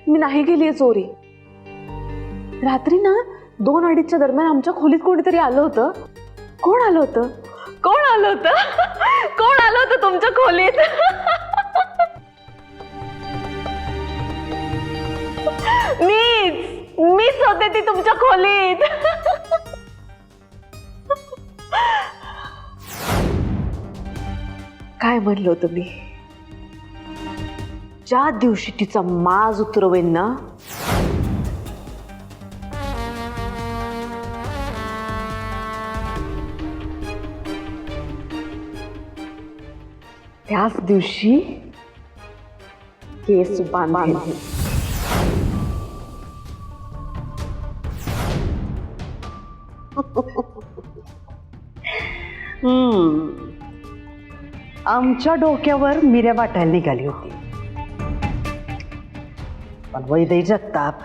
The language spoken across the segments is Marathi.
मी नाही केलीये चोरी. रात्री ना 2-2:30च्या दरम्यान आमच्या खोलीत कोणीतरी आलं होतं. कोण आलं होतं? कोण आलं होतं? कोण आलं होतं तुमच्या खोलीत? मीच होते ती तुमच्या खोलीत. काय म्हणलं होतं मी? ज्या दिवशी तिचा माज उतरवेन ना, त्याच दिवशी केस बांधेन. आमच्या डोक्यावर मिऱ्या वाटायला निघाली होती, पण वैदेही जगताप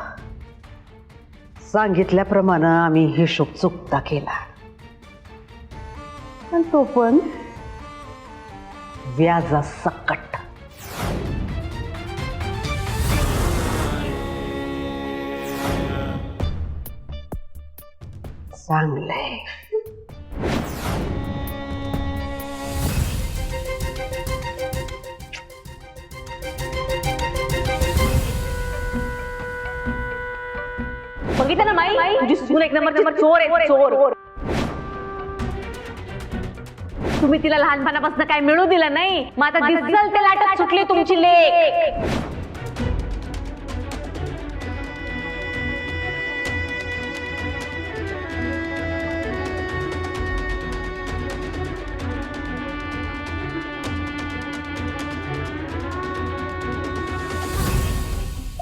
सांगितल्याप्रमाणे आम्ही हिशोब चुकता केला. पण तो पण व्याजासकट. चांगलंय. बघितलं ना माई, तुझी सून एक नंबरची चोर आहे, चोर. तुम्ही तिला लहानपणापासून काय मिळू दिलं नाही, मग आता दिसल ते लाटत सुटली तुमची लेक.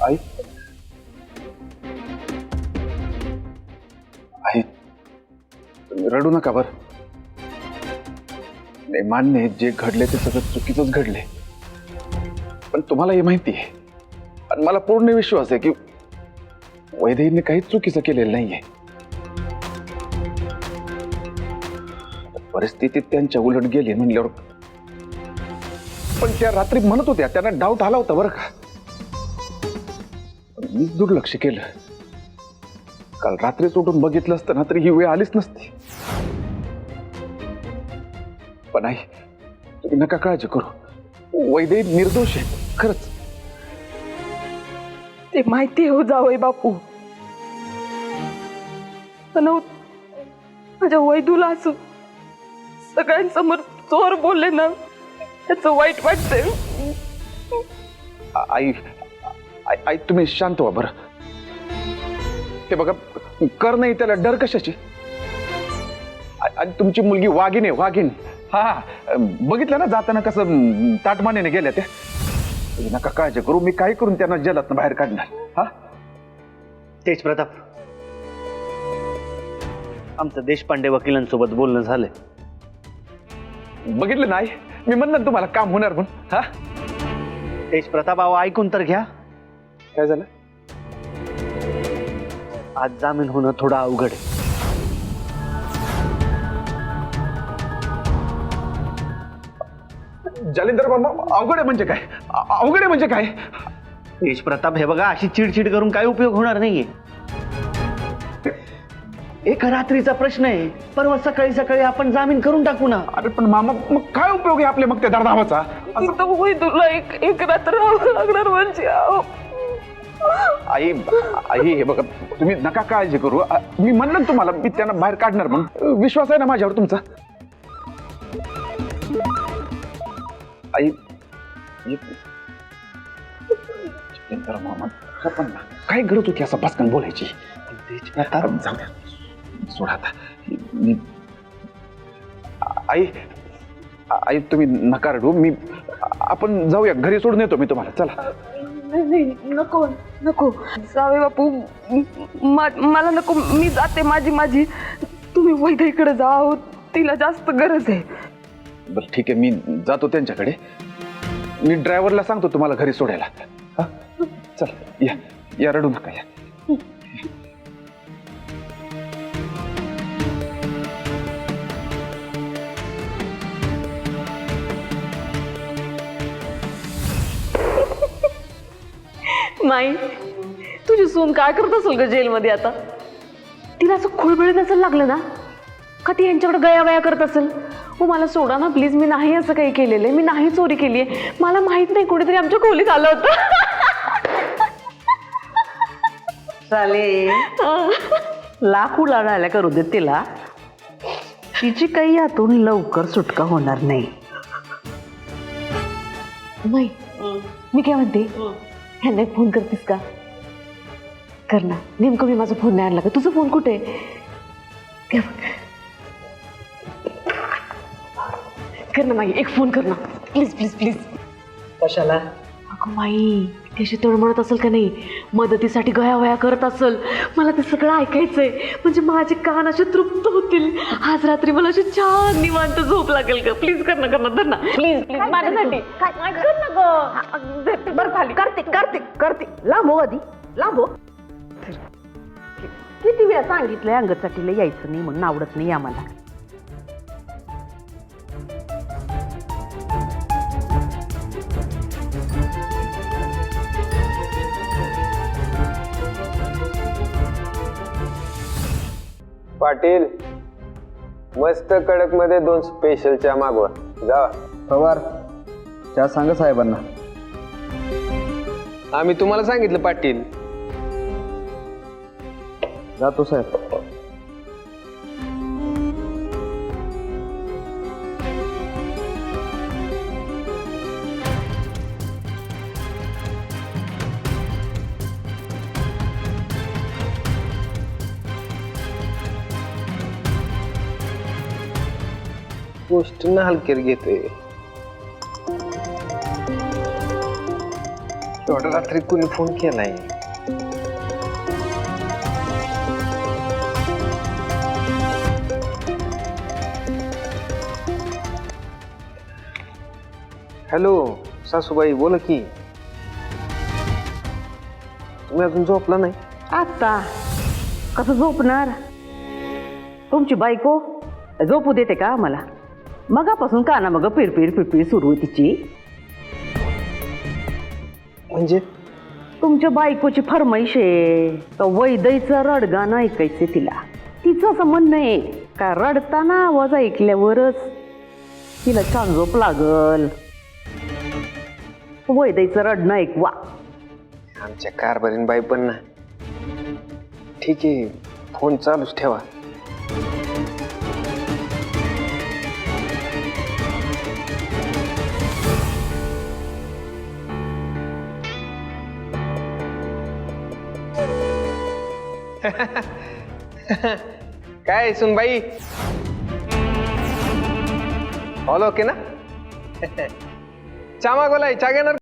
आई, आई, तुम्ही रडू नका बर. नाही, मान्य आहे, जे घडले ते सगळं चुकीचंच घडले. पण तुम्हाला हे माहिती आहे आणि मला पूर्ण विश्वास आहे की वैदेहीने काहीच चुकीचं केलेलं नाहीये. परिस्थिती त्यांच्या उलट गेली म्हणल्यावर. पण त्या रात्री म्हणत होत्या, त्यांना डाऊट आला होता बरं का. मीच दुर्लक्ष केलं. काल रात्रीच उठून बघितलं असतं ना तरी ही वेळ आलीच नसती. पण आई, तुम्ही नका काळजी करू. वैदेही निर्दोष आहे खरंच. ते माहिती हो जावई बापू, पण माझ्या वैदूला असं सगळ्यांसमोर चोर बोलले ना, त्याचं वाईट वाटतंय. आई, आई तुम्ही शांत व्हा बरं. ते बघा, कर नाही त्याला डर कशाची. आणि तुमची मुलगी वाघीण आहे, वाघीण. हा, बघितलं ना जाताना कसं ताटमानेने गेल्या त्या. नका काळजी करू, मी काय करून त्यांना जलातनं बाहेर काढणार. हा, तेज प्रताप, आमचं देशपांडे वकिलांसोबत बोलणं झालंय. बघितलं नाही, मी म्हणलं तुम्हाला काम होणार म्हणून. हा, तेज प्रताप, अहो ऐकून तर घ्या. काय झालं? आज जामीन होणं थोडं अवघड आहे. जालिंदर मामा, अवघड आहे म्हणजे काय? अवघड आहे म्हणजे काय? तेज प्रताप, हे बघा, अशी चिडचिड करून काय उपयोग होणार नाहीये. एका रात्रीचा प्रश्न आहे. परवा सकाळी सकाळी आपण जामीन करून टाकू ना. अरे पण मामा, मग काय उपयोग आहे आपल्या मग त्या दरदावाचा? तुला एक रात्र राहावं लागणार म्हणजे. आई, आई हे बघा, तुम्ही नका काळजी करू. मी म्हणलं ना तुम्हाला, मी त्यांना बाहेर काढणार म्हणून. विश्वास आहे ना माझ्यावर तुमचा? आई, मामा काय गरज होती असं भास्कन बोलायची? जाऊ द्या, सोडा आता. आई, आई तुम्ही नका रडू. आपण जाऊया, घरी सोडून येतो मी तुम्हाला. चला. नाही, नको नको जावे बापू, मला नको. मी जाते माझी. तुम्ही वैद्यकडे जा, तिला जास्त गरज आहे. बरं ठीक आहे, मी जातो त्यांच्याकडे. मी ड्रायव्हरला सांगतो तुम्हाला घरी सोडायला. हा, चल या, रडू नका या. माई तुझी सून काय करत असेल ग जेलमध्ये आता? तिला असं खुळबिळ नसेल लागलं ना का ती यांच्याकडे गयावया करत असेल? हो मला सोडा ना प्लीज, मी नाही असं काही केलेलं आहे, मी नाही चोरी केली आहे, मला माहित नाही कोणीतरी आमच्या खोलीत आलं होतं. चाले लाख उलाढायला करू दे तिला, तिची काही यातून लवकर सुटका होणार नाही. नाही मी काय म्हणते, ह्यांना एक फोन करतेस का? कर ना. नेमकं मी माझा फोन नाही आणला का? तुझा फोन कुठे आहे? कर ना माई, एक फोन कर ना प्लीज प्लीज प्लीज. कशाला? अगं माई त्याशी तळमळत असेल का नाही, मदतीसाठी गयावया करत असेल, मला ते सगळं ऐकायचंय, म्हणजे माझे कान असे तृप्त होतील. आज रात्री मला अशी छान निवांत झोप लागेल का? प्लीज कर ना, कर ना, धर ना प्लीज प्लीज माझ्यासाठी कर ना ग. बरं खाली कार्तिक कार्तिक कार्तिक लांबो आधी लांबो. किती वेळा सांगितलंय अंगचाटीला यायचं नाही म्हणून, आवडत नाही आम्हाला. पाटील मस्त कडक मध्ये 2 स्पेशल चहा मागवा. जा. पवार त्या सांगा साहेबांना. आम्ही तुम्हाला सांगितलं पाटील. जातो साहेब. गोष्ट ना हलकेर घेतोय. एवढ्या रात्री कुणी फोन केलाय? हॅलो सासूबाई बोला की. तुम्ही अजून झोपला नाही? आता कसं झोपणार? तुमची बायको झोपू देते का आम्हाला? मगापासून काना मग पिरपिर पिरपिर सुरू आहे तिची. म्हणजे तुमच्या बायकोची फरमाईश आहे का वैदईचं रडगाणं ऐकायचे तिला. तिचं असं म्हणणं आहे का रडताना आवाज ऐकल्यावरच तिला छान झोप लागल. वैदईचं रडणं ऐकवा. आमच्या कारभारीन बाई पण ना. ठीक आहे फोन चालूच ठेवा. काय सुनबाई ऑल ओके ना? चहा मागवलाय, चहा घेणार?